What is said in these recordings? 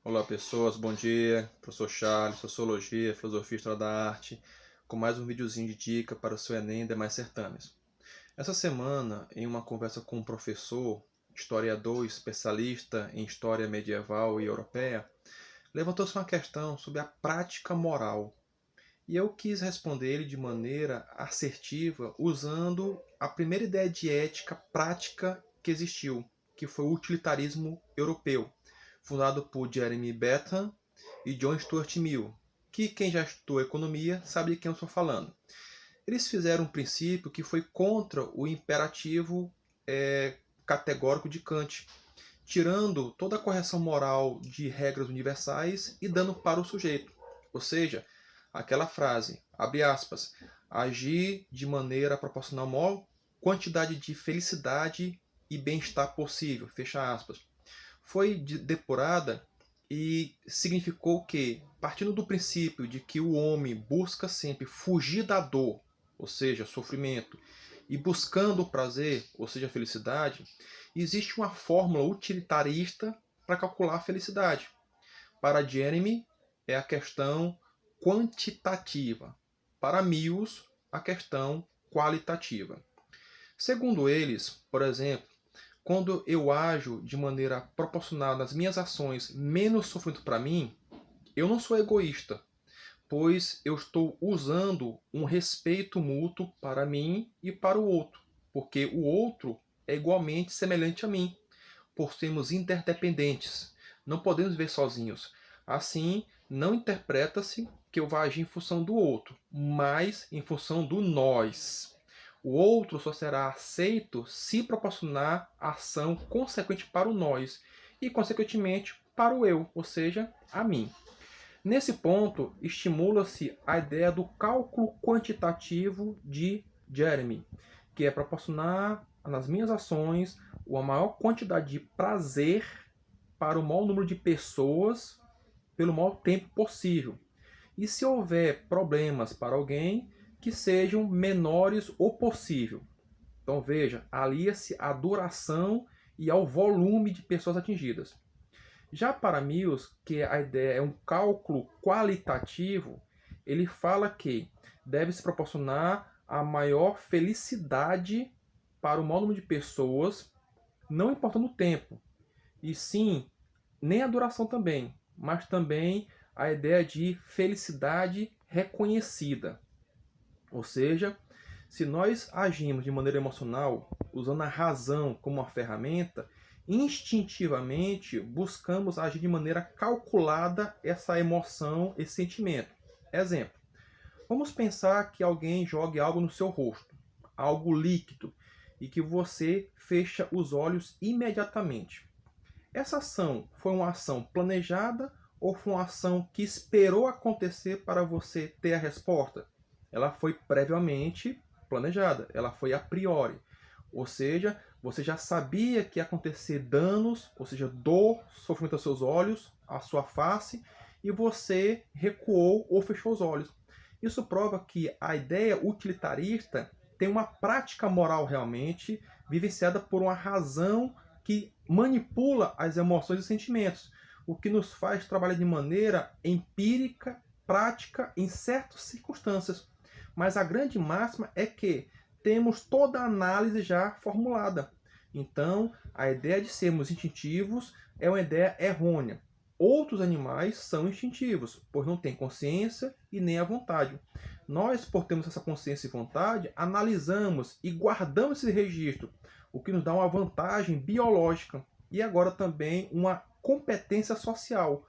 Olá pessoas, bom dia. Professor Charles, Sociologia, Filosofia e História da Arte, com mais um videozinho de dica para o seu Enem e demais certames. Essa semana, em uma conversa com um professor, historiador especialista em História medieval e europeia, levantou-se uma questão sobre a prática moral. E eu quis responder ele de maneira assertiva, usando a primeira ideia de ética prática que existiu, que foi o utilitarismo europeu, fundado por Jeremy Bentham e John Stuart Mill, que quem já estudou economia sabe de quem eu estou falando. Eles fizeram um princípio que foi contra o imperativo categórico de Kant, tirando toda a correção moral de regras universais e dando para o sujeito. Ou seja, aquela frase, abre aspas, agir de maneira proporcional à maior quantidade de felicidade e bem-estar possível, fecha aspas, foi depurada e significou que, partindo do princípio de que o homem busca sempre fugir da dor, ou seja, sofrimento, e buscando o prazer, ou seja, a felicidade, existe uma fórmula utilitarista para calcular a felicidade. Para Jeremy, é a questão quantitativa. Para Mills, a questão qualitativa. Segundo eles, por exemplo, quando eu ajo de maneira proporcional nas minhas ações menos sofrimento para mim, eu não sou egoísta, pois eu estou usando um respeito mútuo para mim e para o outro, porque o outro é igualmente semelhante a mim, por sermos interdependentes. Não podemos viver sozinhos. Assim, não interpreta-se que eu vá agir em função do outro, mas em função do nós. O outro só será aceito se proporcionar ação consequente para o nós e, consequentemente, para o eu, ou seja, a mim. Nesse ponto, estimula-se a ideia do cálculo quantitativo de Jeremy, que é proporcionar nas minhas ações a maior quantidade de prazer para o maior número de pessoas pelo maior tempo possível. E se houver problemas para alguém, que sejam menores o possível. Então veja, alia-se à duração e ao volume de pessoas atingidas. Já para Mills, que a ideia é um cálculo qualitativo, ele fala que deve-se proporcionar a maior felicidade para o maior número de pessoas, não importando o tempo, e sim, nem a duração também, mas também a ideia de felicidade reconhecida. Ou seja, se nós agimos de maneira emocional, usando a razão como uma ferramenta, instintivamente buscamos agir de maneira calculada essa emoção, esse sentimento. Exemplo, vamos pensar que alguém jogue algo no seu rosto, algo líquido, e que você fecha os olhos imediatamente. Essa ação foi uma ação planejada ou foi uma ação que esperou acontecer para você ter a resposta? Ela foi previamente planejada, ela foi a priori. Ou seja, você já sabia que ia acontecer danos, ou seja, dor, sofrimento aos seus olhos, à sua face, e você recuou ou fechou os olhos. Isso prova que a ideia utilitarista tem uma prática moral realmente vivenciada por uma razão que manipula as emoções e sentimentos, o que nos faz trabalhar de maneira empírica, prática, em certas circunstâncias. Mas a grande máxima é que temos toda a análise já formulada. Então, a ideia de sermos instintivos é uma ideia errônea. Outros animais são instintivos, pois não têm consciência e nem a vontade. Nós, por termos essa consciência e vontade, analisamos e guardamos esse registro, o que nos dá uma vantagem biológica e agora também uma competência social.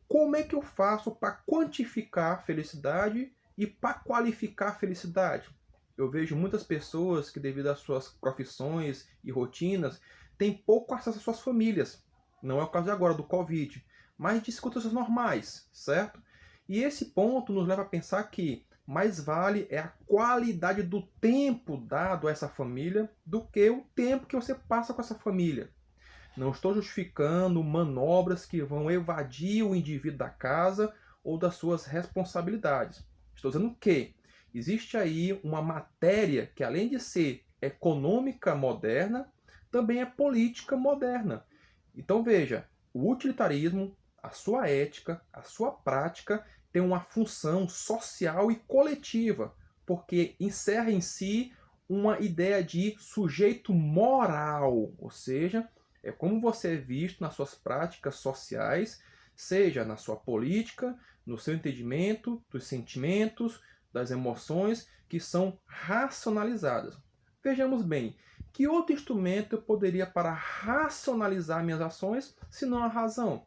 Como é que eu faço para quantificar a felicidade e para qualificar a felicidade? Eu vejo muitas pessoas que, devido às suas profissões e rotinas, têm pouco acesso às suas famílias. Não é o caso de agora do Covid, mas de circunstâncias normais, certo? E esse ponto nos leva a pensar que mais vale é a qualidade do tempo dado a essa família do que o tempo que você passa com essa família. Não estou justificando manobras que vão evadir o indivíduo da casa ou das suas responsabilidades. Estou dizendo que existe aí uma matéria que, além de ser econômica moderna, também é política moderna. Então veja, o utilitarismo, a sua ética, a sua prática tem uma função social e coletiva, porque encerra em si uma ideia de sujeito moral, ou seja, é como você é visto nas suas práticas sociais, seja na sua política, no seu entendimento dos sentimentos, das emoções que são racionalizadas. Vejamos bem, que outro instrumento eu poderia para racionalizar minhas ações, se não a razão?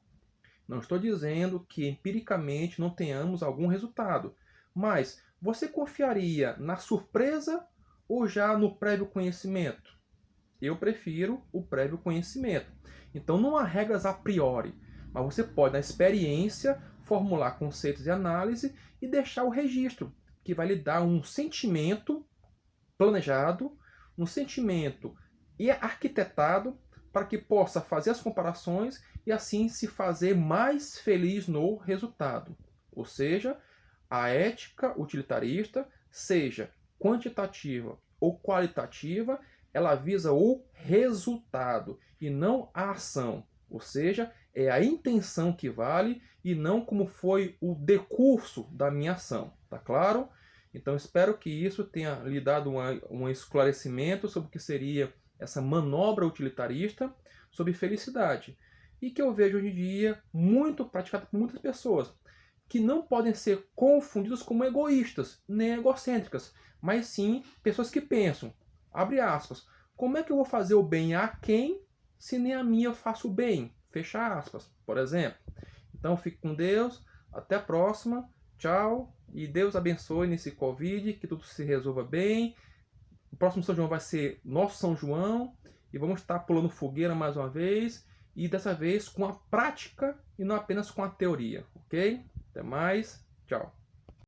Não estou dizendo que empiricamente não tenhamos algum resultado, mas você confiaria na surpresa ou já no prévio conhecimento? Eu prefiro o prévio conhecimento. Então não há regras a priori, mas você pode, na experiência, formular conceitos de análise e deixar o registro, que vai lhe dar um sentimento planejado, um sentimento arquitetado para que possa fazer as comparações e assim se fazer mais feliz no resultado. Ou seja, a ética utilitarista, seja quantitativa ou qualitativa, ela visa o resultado e não a ação. Ou seja, é a intenção que vale e não como foi o decurso da minha ação. Tá claro? Então espero que isso tenha lhe dado um esclarecimento sobre o que seria essa manobra utilitarista sobre felicidade. E que eu vejo hoje em dia muito praticada por muitas pessoas, que não podem ser confundidas como egoístas, nem egocêntricas, mas sim pessoas que pensam, abre aspas, como é que eu vou fazer o bem a quem, se nem a mim eu faço o bem? Fecha aspas, por exemplo. Então fique com Deus, até a próxima, tchau, e Deus abençoe nesse Covid, que tudo se resolva bem. O próximo São João vai ser nosso São João, e vamos estar pulando fogueira mais uma vez, e dessa vez com a prática e não apenas com a teoria, ok? Até mais, tchau.